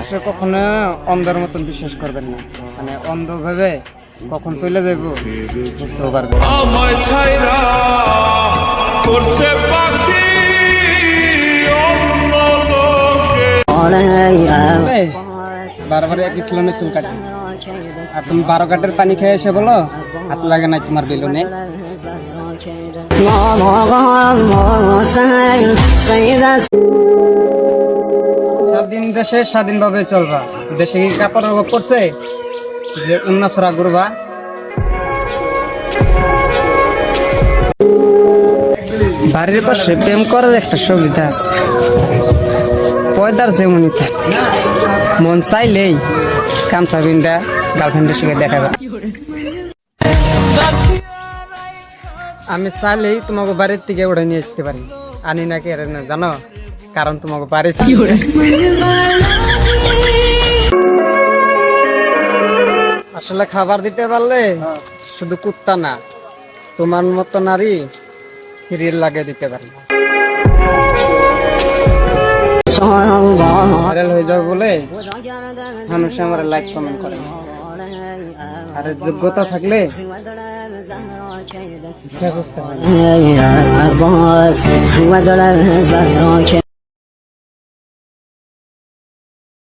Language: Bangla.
সে কখনো অন্ধের মতন বিশ্বাস করবেন না, মানে অন্ধ ভেবে কখন চলে যাইব বুঝতে পারবেন। আমায় ছাইরা করছে পাখি অন্য লোকে। বারবার একই স্লোনে চুল কাটে, আর তুমি 12 কাঠের পানি খেয়ে এসে বলো হাত লাগে না তোমার বেলুনে। স্বাধীন দেশে স্বাধীনভাবে চলবা, দেশে কি কাপড় অভাব করছে যে উন্নাসরা ঘুরবা? বাড়ির পাশে প্রেম করার একটা সুবিধা আছে, পয়দার যেমনই থাকে, মন চাইলেই কামসা বিন্দা গার্লফ্রেন্ডের সঙ্গে দেখা যায়। আমি চাইলেই তোমাকে বাড়ির থেকে উঠে নিয়ে আসতে পারি, আনি নাকি আর না জানো, কারণ তোমাকে বাড়ি আসলে খাবার দিতে পারলে শুধু কুত্তা না, তোমার মতো নারী সিরিয়াল লাগিয়ে দিতে পারে। ভাইরাল হয়ে যাবে বলে মানুষ আমার লাইক কমেন্ট করে, আর যোগ্যতা থাকলে বুঝতে হয় না।